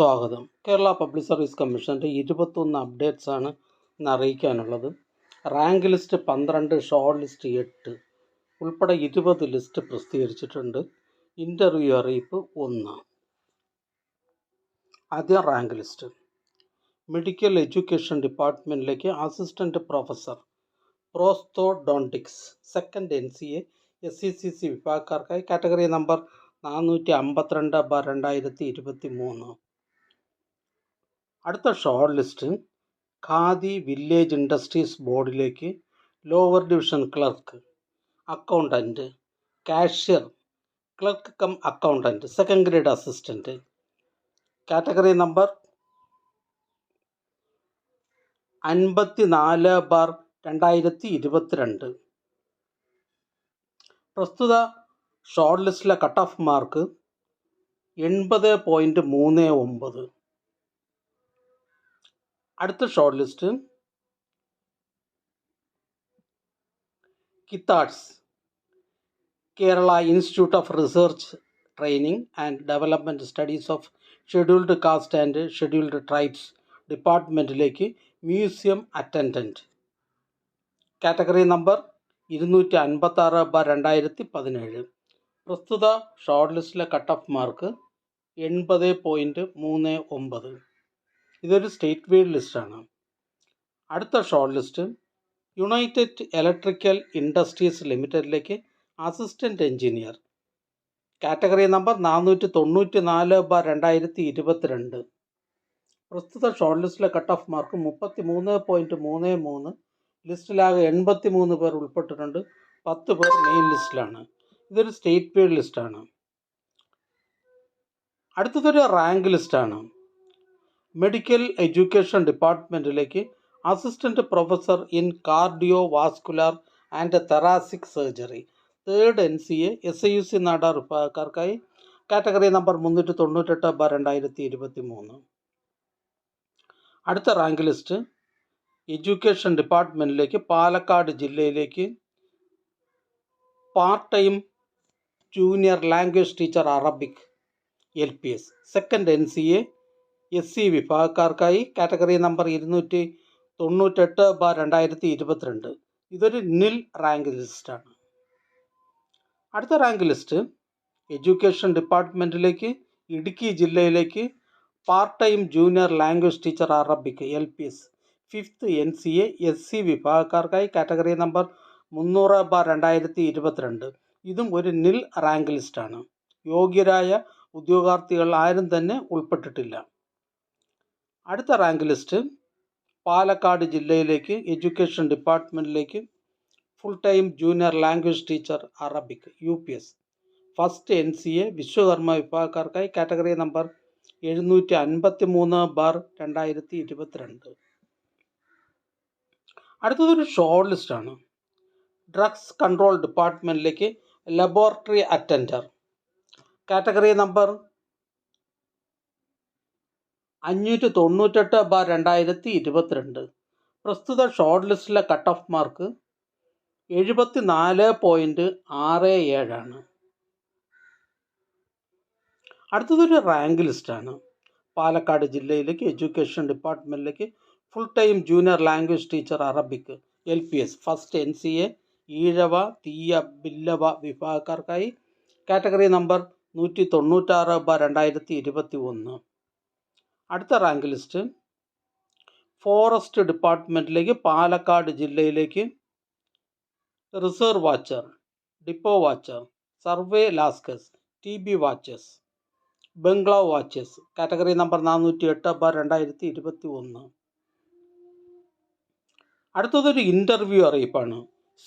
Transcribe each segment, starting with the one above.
സ്വാഗതം. Kerala public service കമ്മീഷൻ്റെ 21 അപ്ഡേറ്റ്സാണ് ഇന്ന് അറിയിക്കാനുള്ളത്. റാങ്ക് ലിസ്റ്റ് 12, ഷോർട്ട് ലിസ്റ്റ് 8 ഉൾപ്പെടെ 20 ലിസ്റ്റ് പ്രസിദ്ധീകരിച്ചിട്ടുണ്ട്. ഇൻ്റർവ്യൂ അറിയിപ്പ് 1. ആദ്യം റാങ്ക് ലിസ്റ്റ്. മെഡിക്കൽ എഡ്യൂക്കേഷൻ ഡിപ്പാർട്ട്മെൻറ്റിലേക്ക് assistant professor prosthodontics second NCA SCCC വിഭാഗക്കാർക്കായി കാറ്റഗറി നമ്പർ 452/2023. അടുത്ത short list Khadi village industries ബോർഡിലേക്ക് lower division clerk, accountant, cashier, clerk cum accountant, second grade assistant, category number 54/2022. പ്രസ്തുത short ലിസ്റ്റിലെ cut off mark 80.39. അടുത്ത short list KIRTADS Kerala institute of research training and development studies of scheduled caste and scheduled tribes ഡിപ്പാർട്ട്മെൻറ്റിലേക്ക് museum attendant, category number 256/2017. പ്രസ്തുത short ലിസ്റ്റിലെ cut off mark 80.39. ഇതൊരു state wide ലിസ്റ്റാണ്. അടുത്ത short list united electrical industries ലിമിറ്റഡിലേക്ക് assistant engineer, category number 494/2022. പ്രസ്തുത short ലിസ്റ്റിലെ cut off mark 33.33. ലിസ്റ്റിലാകെ 83 പേർ ഉൾപ്പെട്ടിട്ടുണ്ട്. 10 പേർ മെയിൻ ലിസ്റ്റിലാണ്. ഇതൊരു സ്റ്റേറ്റ് വൈഡ് ലിസ്റ്റാണ്. അടുത്തതൊരു റാങ്ക് ലിസ്റ്റാണ്. മെഡിക്കൽ എഡ്യൂക്കേഷൻ ഡിപ്പാർട്ട്മെൻറ്റിലേക്ക് assistant professor in cardio vascular and thoracic surgery third NCA SIUC Nadar വിഭാഗക്കാർക്കായി കാറ്റഗറി നമ്പർ 398/2023. അടുത്ത റാങ്ക് ലിസ്റ്റ് എഡ്യൂക്കേഷൻ ഡിപ്പാർട്ട്മെൻറ്റിലേക്ക് പാലക്കാട് ജില്ലയിലേക്ക് part time junior language teacher Arabic LPS second NCA SC വിഭാഗക്കാർക്കായി category number 298/2022. ഇതൊരു nil rank ലിസ്റ്റാണ്. അടുത്ത rank list education ഡിപ്പാർട്ട്മെൻറ്റിലേക്ക് ഇടുക്കി ജില്ലയിലേക്ക് part time junior language teacher Arabic LPS fifth NCA SC വിഭാഗക്കാർക്കായി കാറ്റഗറി നമ്പർ 300/2022. ഇതും ഒരു നിൽ റാങ്ക് ലിസ്റ്റാണ്. യോഗ്യരായ ഉദ്യോഗാർത്ഥികൾ ആരും തന്നെ ഉൾപ്പെട്ടിട്ടില്ല. അടുത്ത റാങ്ക് ലിസ്റ്റ് പാലക്കാട് ജില്ലയിലേക്ക് എഡ്യൂക്കേഷൻ ഡിപ്പാർട്ട്മെൻറ്റിലേക്ക് full time junior language teacher Arabic UPS first NCA Vishwakarma വിഭാഗക്കാർക്കായി കാറ്റഗറി നമ്പർ 753/2022. അടുത്തതൊരു ഷോർട്ട് ലിസ്റ്റാണ്. ഡ്രഗ്സ് കൺട്രോൾ ഡിപ്പാർട്ട്മെൻറ്റിലേക്ക് ലബോറട്ടറി അറ്റൻഡർ, കാറ്റഗറി നമ്പർ 598/2022. പ്രസ്തുത ഷോർട്ട് ലിസ്റ്റിലെ കട്ട് ഓഫ് മാർക്ക് 74.67. അടുത്തതൊരു റാങ്ക് ലിസ്റ്റാണ്. പാലക്കാട് ജില്ലയിലേക്ക് എഡ്യൂക്കേഷൻ ഡിപ്പാർട്ട്മെൻറ്റിലേക്ക് full time junior language teacher Arabic LPS first NCA Ezhava Thiyya Billava വിഭാഗക്കാർക്കായി കാറ്റഗറി നമ്പർ 196/2021. അടുത്ത റാങ്ക് ലിസ്റ്റ് ഫോറസ്റ്റ് ഡിപ്പാർട്ട്മെൻറ്റിലേക്ക് പാലക്കാട് ജില്ലയിലേക്ക് reserve watcher, depot watcher, survey lascars, TB watchers, bungalow watchers, category number 408/2021. അടുത്തതൊരു interview അറിയിപ്പാണ്.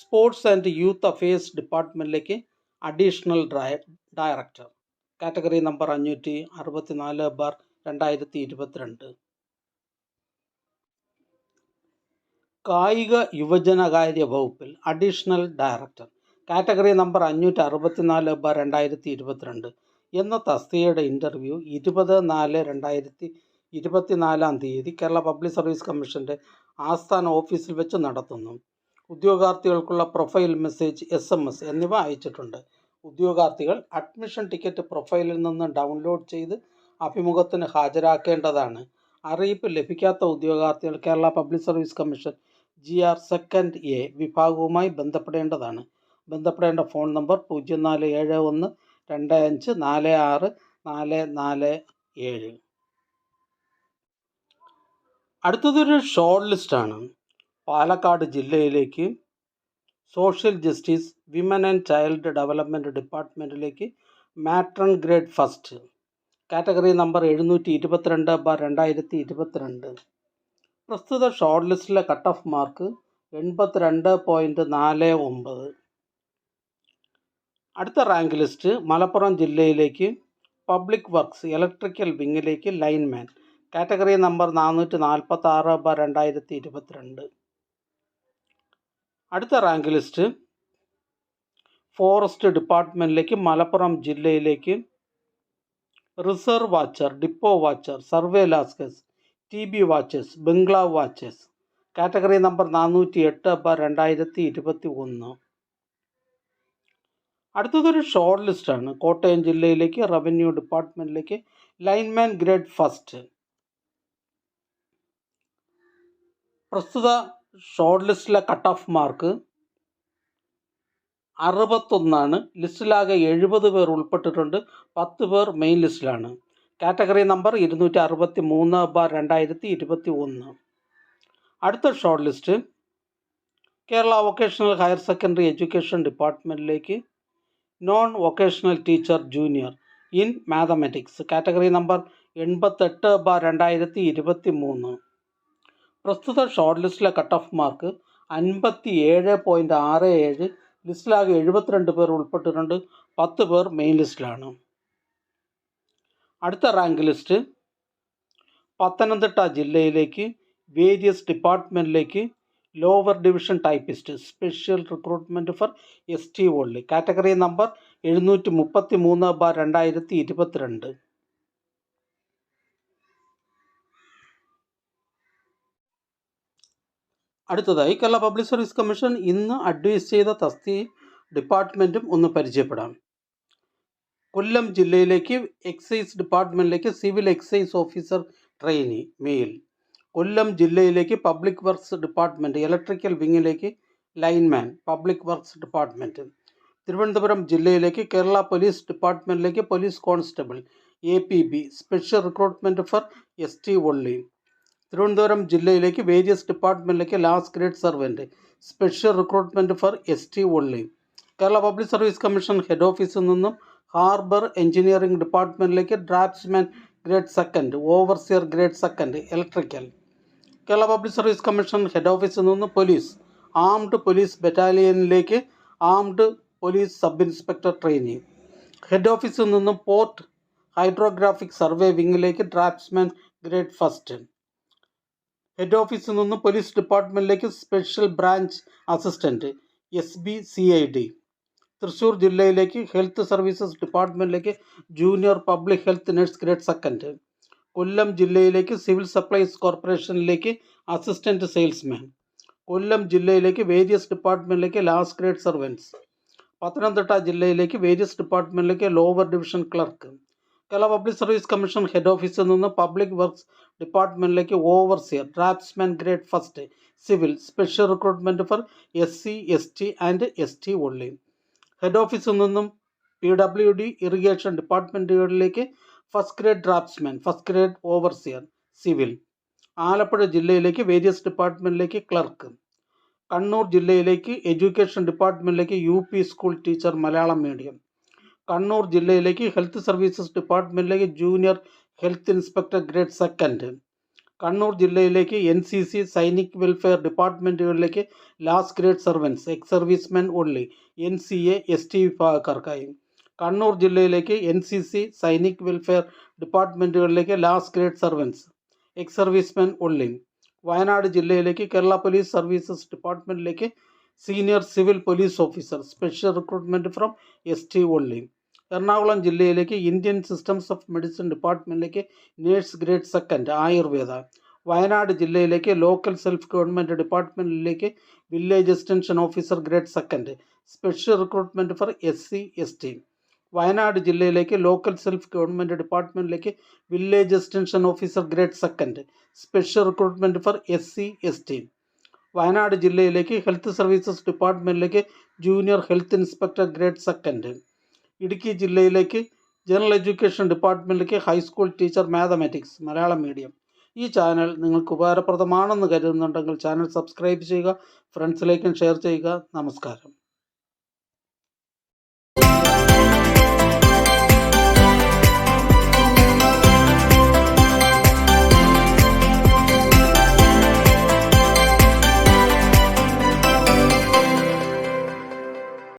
സ്പോർട്സ് ആൻഡ് യൂത്ത് അഫയേഴ്സ് ഡിപ്പാർട്ട്മെൻറ്റിലേക്ക് additional director, category number 564/2022. കായിക യുവജനകാര്യ വകുപ്പിൽ additional director, category number 564/2022 എന്ന തസ്തികയുടെ ഇൻ്റർവ്യൂ 20/4/2024 കേരള പബ്ലിക് സർവീസ് കമ്മീഷൻ്റെ ആസ്ഥാന ഓഫീസിൽ വെച്ച് നടത്തുന്നു. ഉദ്യോഗാർത്ഥികൾക്കുള്ള പ്രൊഫൈൽ മെസ്സേജ് SMS എന്നിവ അയച്ചിട്ടുണ്ട്. ഉദ്യോഗാർത്ഥികൾ അഡ്മിഷൻ ടിക്കറ്റ് പ്രൊഫൈലിൽ നിന്ന് ഡൗൺലോഡ് ചെയ്ത് അഭിമുഖത്തിന് ഹാജരാക്കേണ്ടതാണ്. അറിയിപ്പ് ലഭിക്കാത്ത ഉദ്യോഗാർത്ഥികൾ Kerala public service commission GR second A വിഭാഗവുമായി ബന്ധപ്പെടേണ്ടതാണ്. ബന്ധപ്പെടേണ്ട ഫോൺ നമ്പർ 047125464447. അടുത്തതൊരു ഷോർട്ട് ലിസ്റ്റാണ്. പാലക്കാട് ജില്ലയിലേക്ക് social justice, women and child development ഡിപ്പാർട്ട്മെൻറ്റിലേക്ക് matron grade first, category number 722/2022. പ്രസ്തുത ഷോർട്ട് ലിസ്റ്റിലെ കട്ട് ഓഫ് മാർക്ക് 82.49. അടുത്ത റാങ്ക് ലിസ്റ്റ് മലപ്പുറം ജില്ലയിലേക്ക് പബ്ലിക് വർക്ക്സ് ഇലക്ട്രിക്കൽ വിങ്ങിലേക്ക് ലൈൻമാൻ, കാറ്റഗറി നമ്പർ 446/2022. അടുത്ത റാങ്ക് ലിസ്റ്റ് ഫോറസ്റ്റ് ഡിപ്പാർട്ട്മെൻറ്റിലേക്ക് മലപ്പുറം ജില്ലയിലേക്ക് reserve watcher, depot watcher, survey lascars, TB watchers, bungalow watchers, category number 408/2021. അടുത്തതൊരു short ലിസ്റ്റാണ്. കോട്ടയം ജില്ലയിലേക്ക് റവന്യൂ ഡിപ്പാർട്ട്മെൻറ്റിലേക്ക് ലൈൻമാൻ ഗ്രേഡ് ഫസ്റ്റ്. പ്രസ്തുത ഷോർട്ട് ലിസ്റ്റിലെ കട്ട് ഓഫ് മാർക്ക് 61. ലിസ്റ്റിലാകെ 70 പേർ ഉൾപ്പെട്ടിട്ടുണ്ട്. 10 പേർ മെയിൻ ലിസ്റ്റിലാണ്. Category number 263/2021. അടുത്ത short list Kerala vocational higher secondary education ഡിപ്പാർട്ട്മെൻറ്റിലേക്ക് non vocational teacher junior in mathematics, category number 88/2023. പ്രസ്തുത ഷോർട്ട് ലിസ്റ്റിലെ കട്ട് ഓഫ് മാർക്ക് 57.67. ലിസ്റ്റിലാകെ 72 പേർ ഉൾപ്പെട്ടിട്ടുണ്ട്. 10 പേർ മെയിൻ ലിസ്റ്റിലാണ്. അടുത്ത റാങ്ക് ലിസ്റ്റ് പത്തനംതിട്ട ജില്ലയിലേക്ക് വേരിയസ് ഡിപ്പാർട്ട്മെൻറ്റിലേക്ക് lower division typist special recruitment for ST only, category number 733/2022. അടുത്തതായി കേരള പബ്ലിക് സർവീസ് കമ്മീഷൻ ഇന്ന് അഡ്വൈസ് ചെയ്ത തസ്തികയും ഡിപ്പാർട്ട്മെൻറ്റും ഒന്ന് പരിചയപ്പെടാം. കൊല്ലം ജില്ലയിലേക്ക് എക്സൈസ് ഡിപ്പാർട്ട്മെൻറ്റിലേക്ക് civil excise officer trainee male. Kollam ജില്ലയിലേക്ക് പബ്ലിക് വർക്ക്സ് ഡിപ്പാർട്ട്മെൻറ്റ് ഇലക്ട്രിക്കൽ വിങ്ങിലേക്ക് lineman, public works department. Thiruvananthapuram ജില്ലയിലേക്ക് കേരള പോലീസ് ഡിപ്പാർട്ട്മെൻറ്റിലേക്ക് police constable APB special recruitment for ST only. Thiruvananthapuram ജില്ലയിലേക്ക് വേരിയസ് ഡിപ്പാർട്ട്മെൻറ്റിലേക്ക് last grade servant special recruitment for ST only. Kerala public service commission head ഓഫീസിൽ നിന്നും harbour engineering ഡിപ്പാർട്ട്മെൻറ്റിലേക്ക് draftsman grade second, overseer grade second electrical. Kerala public service commission head ഓഫീസിൽ നിന്ന് police armed police ബറ്റാലിയനിലേക്ക് armed police sub inspector trainee. Head ഓഫീസിൽ നിന്നും port hydrographic survey വിങ്ങിലേക്ക് draftsman grade first. Head ഓഫീസിൽ നിന്നും പോലീസ് ഡിപ്പാർട്ട്മെൻറ്റിലേക്ക് special branch assistant SBCID. Thrissur ജില്ലയിലേക്ക് ഹെൽത്ത് സർവീസസ് ഡിപ്പാർട്ട്മെൻറ്റിലേക്ക് junior public health nurse grade second. Kollam ജില്ലയിലേക്ക് സിവിൽ സപ്ലൈസ് കോർപ്പറേഷനിലേക്ക് അസിസ്റ്റൻറ്റ് സെയിൽസ്മാൻ. കൊല്ലം ജില്ലയിലേക്ക് വേരിയസ് ഡിപ്പാർട്ട്മെൻറ്റിലേക്ക് ലാസ്റ്റ് ഗ്രേഡ് സർവൻസ്. പത്തനംതിട്ട ജില്ലയിലേക്ക് വേരിയസ് ഡിപ്പാർട്ട്മെൻറ്റിലേക്ക് lower division clerk. Kerala public service commission head ഓഫീസിൽ നിന്ന് പബ്ലിക് വർക്ക്സ് ഡിപ്പാർട്ട്മെൻറ്റിലേക്ക് overseer draftsman grade first civil special recruitment for SC ST and ST only. Head ഓഫീസിൽ നിന്നും PWD ഇറിഗേഷൻ ഡിപ്പാർട്ട്മെൻറ്റുകളിലേക്ക് first grade draftsman, first grade overseer civil. Alappuzha ജില്ലയിലേക്ക് various ഡിപ്പാർട്ട്മെൻറ്റിലേക്ക് clerk. Kannur ജില്ലയിലേക്ക് education ഡിപ്പാർട്ട്മെൻറ്റിലേക്ക് UP school teacher Malayalam medium. Kannur ജില്ലയിലേക്ക് health services ഡിപ്പാർട്ട്മെൻറ്റിലേക്ക് junior health inspector grade second. Kannur ജില്ലയിലേക്ക് NCC സൈനിക് വെൽഫെയർ ഡിപ്പാർട്ട്മെൻറ്റുകളിലേക്ക് last grade servants ex servicemen only NCA ST വിഭാഗക്കാർക്കായി. കണ്ണൂർ ജില്ലയിലേക്ക് NCC സൈനിക് വെൽഫെയർ ഡിപ്പാർട്ട്മെൻറ്റുകളിലേക്ക് last grade servants ex servicemen only. Wayanad ജില്ലയിലേക്ക് കേരള പോലീസ് സർവീസസ് ഡിപ്പാർട്ട്മെൻറ്റിലേക്ക് senior civil police officer special recruitment from ST only. Ernakulam ജില്ലയിലേക്ക് Indian systems of medicine ഡിപ്പാർട്ട്മെൻറ്റിലേക്ക് nurse grade second Ayurveda. Wayanad ജില്ലയിലേക്ക് local self government ഡിപ്പാർട്ട്മെൻറ്റിലേക്ക് village extension officer grade second special recruitment for SC ST. Wayanad ജില്ലയിലേക്ക് local self government ഡിപ്പാർട്ട്മെൻറ്റിലേക്ക് village extension officer grade second, special recruitment for SC/ST. Wayanad ജില്ലയിലേക്ക് health services ഡിപ്പാർട്ട്മെൻറ്റിലേക്ക് junior health inspector grade second. Idukki ജില്ലയിലേക്ക് general education ഡിപ്പാർട്ട്മെൻറ്റിലേക്ക് high school teacher mathematics Malayalam medium. ഈ channel നിങ്ങൾക്ക് ഉപകാരപ്രദമാണെന്ന് കരുതുന്നുണ്ടെങ്കിൽ channel subscribe ചെയ്യുക, ഫ്രണ്ട്സിലേക്കും ഷെയർ ചെയ്യുക. നമസ്കാരം.